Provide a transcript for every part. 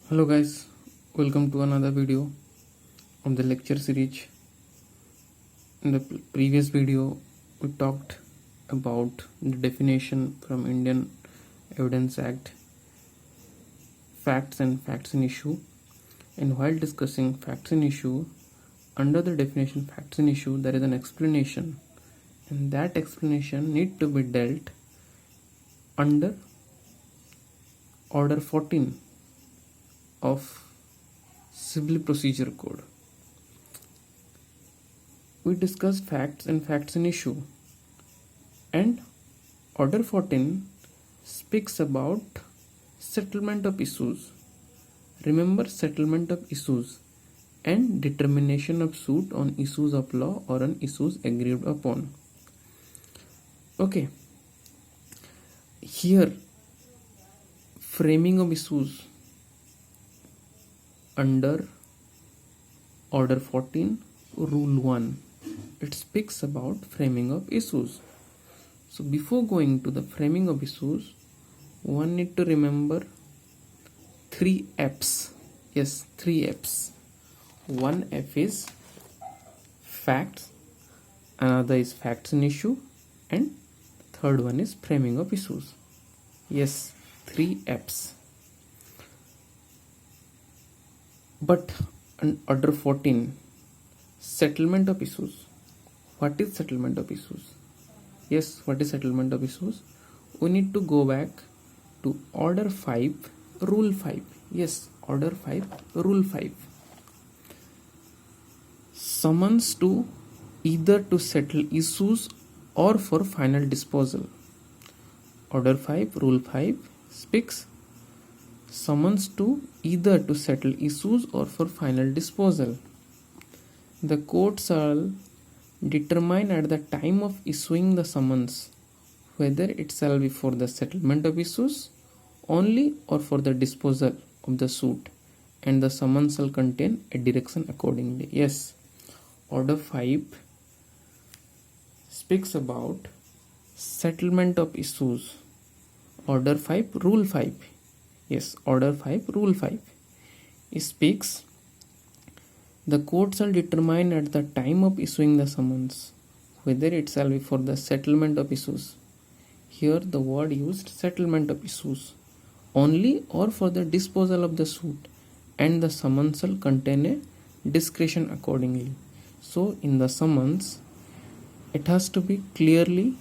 Hello guys, welcome to another video of the lecture series. In the previous video we talked about the definition from Indian Evidence Act, facts and facts in issue, and while discussing facts in issue, under the definition facts in issue there is an explanation, and that explanation need to be dealt under Order 14 of Civil Procedure Code. We discussed facts and facts in issue, and Order 14 speaks about settlement of issues. Remember, settlement of issues and determination of suit on issues of law or on issues agreed upon. Okay, here framing of issues under Order 14 Rule 1, it speaks about framing of issues. So before going to the framing of issues, one need to remember 3 F's. Yes, 3 F's. One F is facts, another is facts in issue, and third one is framing of issues. Yes, 3 F's. But on Order 14, settlement of issues. What is settlement of issues? Yes, what is settlement of issues? We need to go back to Order 5, Rule 5. Yes, Order 5, Rule 5. Summons to either to settle issues or for final disposal. Order 5, Rule 5 speaks summons to either to settle issues or for final disposal. The court shall determine at the time of issuing the summons whether it shall be for the settlement of issues only or for the disposal of the suit, and the summons shall contain a direction accordingly. Yes, Order 5 speaks about settlement of issues. Order 5, Rule 5. Yes, Order 5, Rule 5. It speaks, the court shall determine at the time of issuing the summons whether it shall be for the settlement of issues. Here the word used settlement of issues only or for the disposal of the suit, and the summons shall contain a discretion accordingly. So in the summons it has to be clearly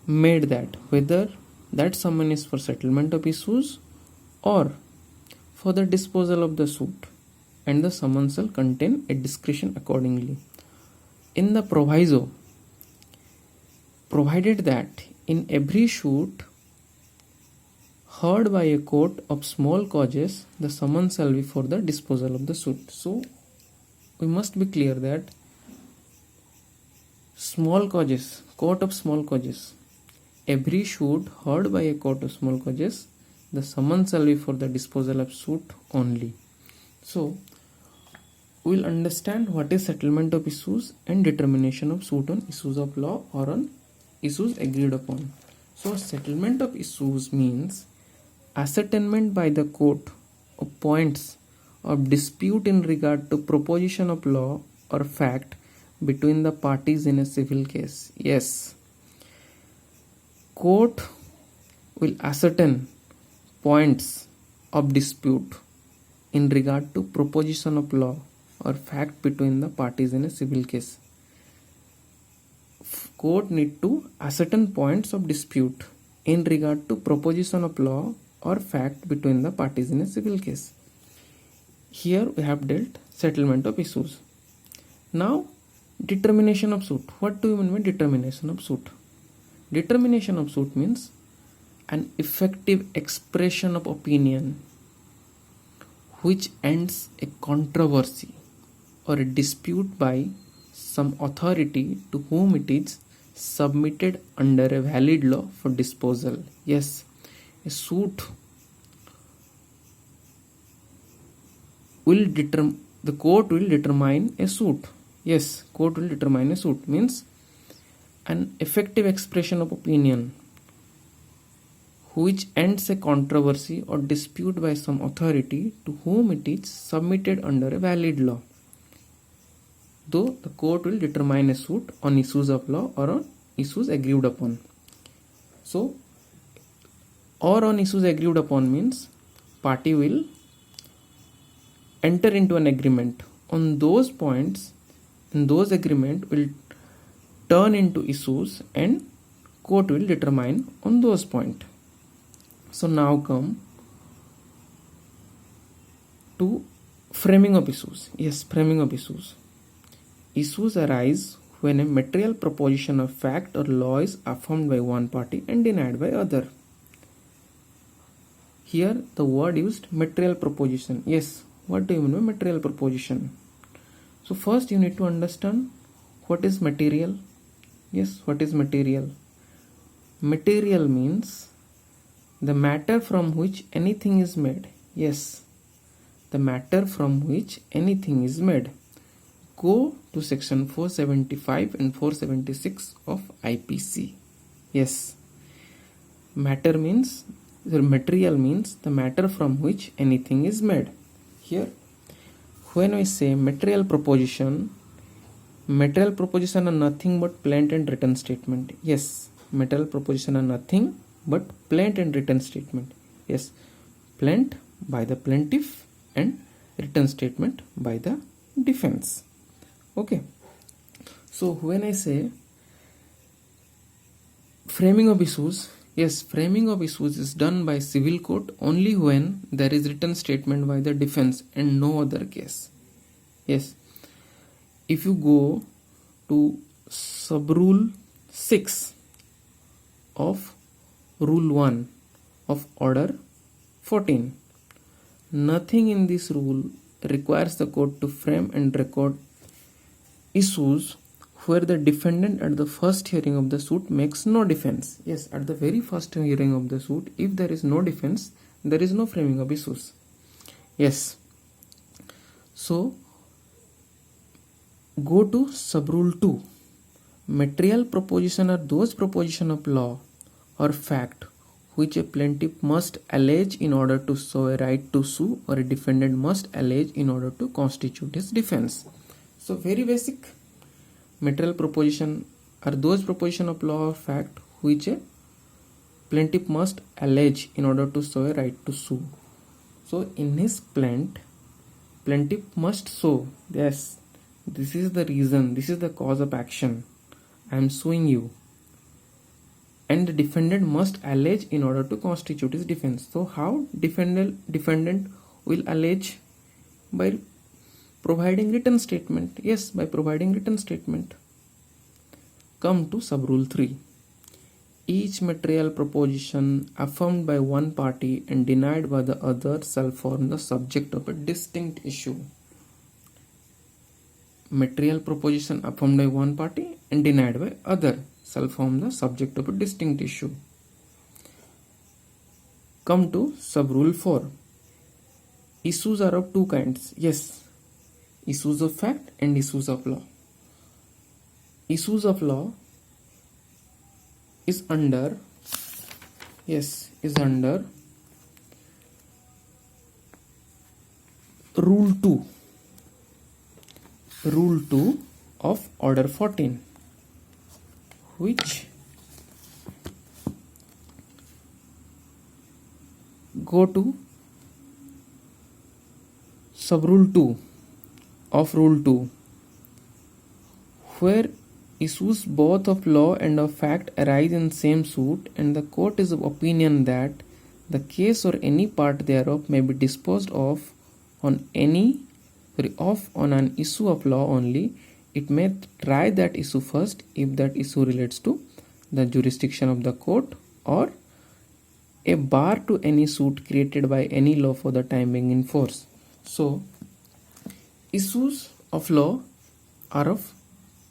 made that whether that summon is for settlement of issues or for the disposal of the suit, and the summons shall contain a discretion accordingly. In the proviso, provided that in every suit heard by a court of small causes, the summons shall be for the disposal of the suit. So we must be clear that small causes, court of small causes, every suit heard by a court of small causes, the summons shall be for the disposal of suit only. So we will understand what is settlement of issues and determination of suit on issues of law or on issues agreed upon. So settlement of issues means ascertainment by the court of points of dispute in regard to proposition of law or fact between the parties in a civil case. Yes, court will ascertain points of dispute in regard to proposition of law or fact between the parties in a civil case. Court need to ascertain points of dispute in regard to proposition of law or fact between the parties in a civil case. Here we have dealt settlement of issues. Now determination of suit. What do you mean by determination of suit? Determination of suit means an effective expression of opinion which ends a controversy or a dispute by some authority to whom it is submitted under a valid law for disposal. Yes, a suit will determine, the court will determine a suit. Yes, court will determine a suit means an effective expression of opinion which ends a controversy or dispute by some authority to whom it is submitted under a valid law, though the court will determine a suit on issues of law or on issues agreed upon. So, or on issues agreed upon means party will enter into an agreement on those points, and those agreement will turn into issues and court will determine on those points. So now come to framing of issues. Yes, framing of issues. Issues arise when a material proposition of fact or law is affirmed by one party and denied by other. Here the word used material proposition. Yes, what do you mean by material proposition? So first you need to understand what is material. Yes, what is material? Material means the matter from which anything is made. Yes, the matter from which anything is made. Go to section 475 and 476 of IPC. Yes, matter means, the material means the matter from which anything is made. Here, when we say material proposition are nothing but plain and written statement. Yes, material proposition are nothing but plain and written statement. Yes, plain by the plaintiff and written statement by the defense. Okay, so when I say framing of issues, yes, framing of issues is done by civil court only when there is written statement by the defense and no other case. Yes, if you go to sub-rule 6 of rule 1 of order 14, nothing in this rule requires the court to frame and record issues where the defendant at the first hearing of the suit makes no defense. Yes, at the very first hearing of the suit, if there is no defense, there is no framing of issues. Yes, so go to sub-rule 2. Material proposition are those proposition of law or fact which a plaintiff must allege in order to show a right to sue, or a defendant must allege in order to constitute his defense. So very basic. Material proposition are those proposition of law or fact which a plaintiff must allege in order to show a right to sue. So in his plaintiff must show, yes, this is the reason, this is the cause of action, I am suing you, and the defendant must allege in order to constitute his defense. So how defendant will allege? By providing written statement. Yes, by providing written statement. Come to sub-rule 3. Each material proposition affirmed by one party and denied by the other shall form the subject of a distinct issue. Material proposition affirmed by one party and denied by other shall form the subject of a distinct issue. Come to sub-rule 4. Issues are of two kinds. Yes, issues of fact and issues of law. Issues of law is under rule 2 of order 14, which go to sub-rule 2 of rule 2, where issues both of law and of fact arise in same suit, and the court is of opinion that the case or any part thereof may be disposed of on an issue of law only. It may try that issue first if that issue relates to the jurisdiction of the court or a bar to any suit created by any law for the time being in force. So issues of law are of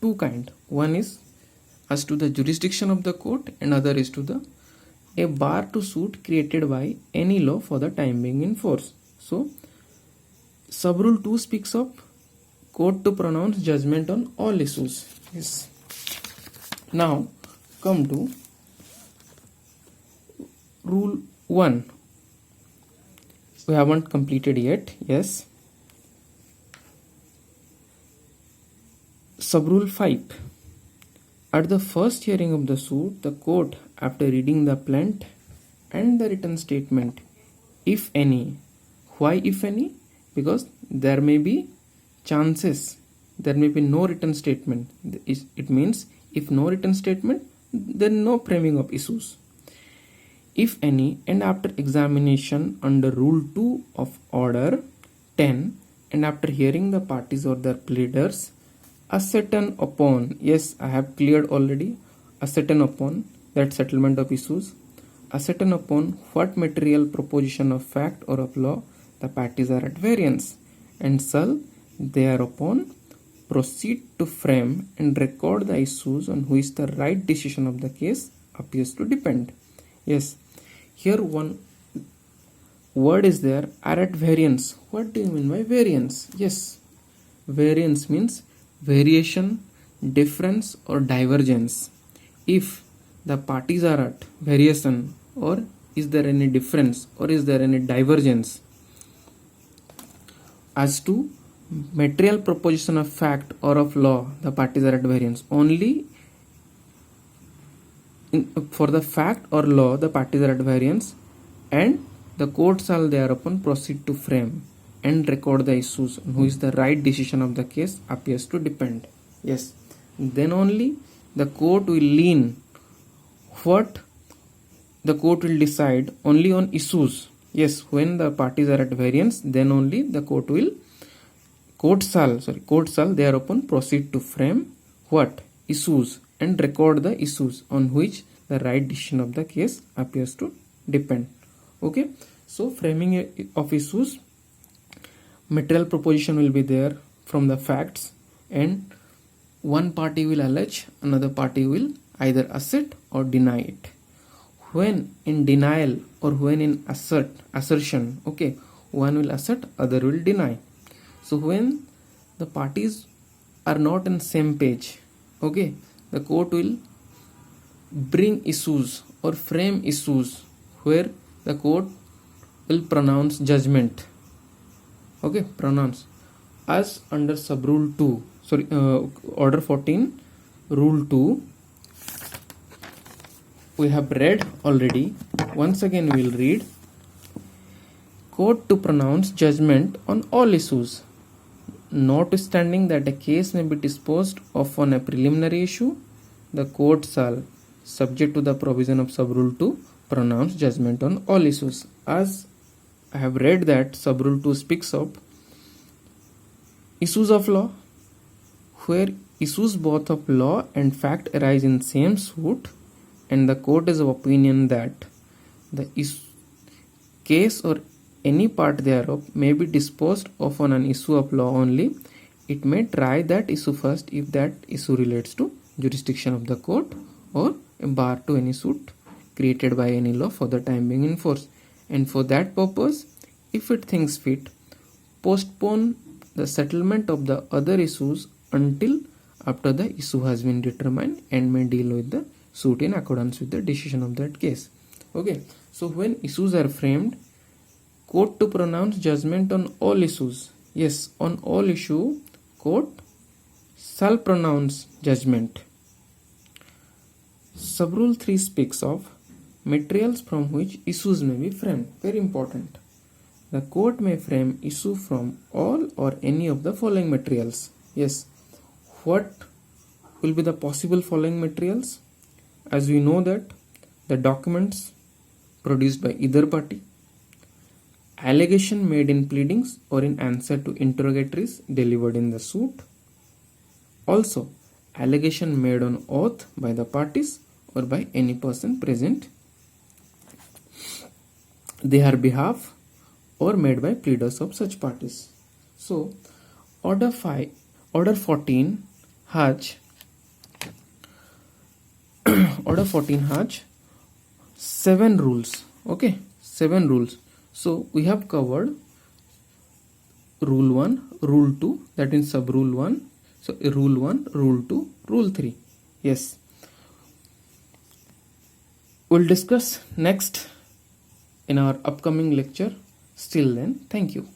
two kinds. One is as to the jurisdiction of the court, and other is to a bar to suit created by any law for the time being in force. So sub-rule 2 speaks of court to pronounce judgment on all issues. Yes. Now come to rule 1 we haven't completed yet. Yes. Subrule 5. At the first hearing of the suit, the court, after reading the plaint and the written statement, if any, why if any? Because there may be chances, there may be no written statement. It means if no written statement, then no framing of issues. If any, and after examination under Rule 2 of Order 10, and after hearing the parties or their pleaders, ascertain upon, yes, I have cleared already, ascertain upon that settlement of issues, ascertain upon what material proposition of fact or of law the parties are at variance, and shall thereupon proceed to frame and record the issues on which the right decision of the case appears to depend. Yes, here one word is there, are at variance. What do you mean by variance? Yes, variance means variation, difference or divergence. If the parties are at variation, or is there any difference or is there any divergence as to material proposition of fact or of law, the parties are at variance. Only for the fact or law the parties are at variance, and the court shall thereupon proceed to frame and record the issues on which the right decision of the case appears to depend. Yes, then only the court will lean what the court will decide only on issues. Yes, when the parties are at variance, then only the court shall thereupon proceed to frame what issues and record the issues on which the right decision of the case appears to depend. Okay, so framing of issues, material proposition will be there from the facts, and one party will allege, another party will either assert or deny it. When in denial or when in assertion, okay, one will assert, other will deny. So when the parties are not on same page, okay, the court will bring issues or frame issues where the court will pronounce judgment. Okay, pronounce as under subrule 2, order 14, rule 2 we have read already. Once again we will read. Court to pronounce judgment on all issues, notwithstanding that a case may be disposed of on a preliminary issue, the court shall, subject to the provision of subrule 2, pronounce judgment on all issues. As I have read that subrule 2 speaks of issues of law, where issues both of law and fact arise in same suit, and the court is of opinion that the case or any part thereof may be disposed of on an issue of law only, it may try that issue first if that issue relates to jurisdiction of the court or a bar to any suit created by any law for the time being in force, and for that purpose, if it thinks fit, postpone the settlement of the other issues until after the issue has been determined, and may deal with the suit in accordance with the decision of that case. Okay, so when issues are framed, court to pronounce judgment on all issues. Yes, on all issue, court shall pronounce judgment. Subrule 3 speaks of materials from which issues may be framed. Very important. The court may frame issue from all or any of the following materials. Yes, what will be the possible following materials? As we know that the documents produced by either party, allegation made in pleadings or in answer to interrogatories delivered in the suit, also allegation made on oath by the parties or by any person present, their behalf, or made by pleaders of such parties. So order 14 has order 14 has 7 rules. Okay, 7 rules. So we have covered rule 1, rule 2, that is sub rule 1. So rule 1, rule 2, rule 3. Yes. We'll discuss next in our upcoming lecture. Still then, thank you.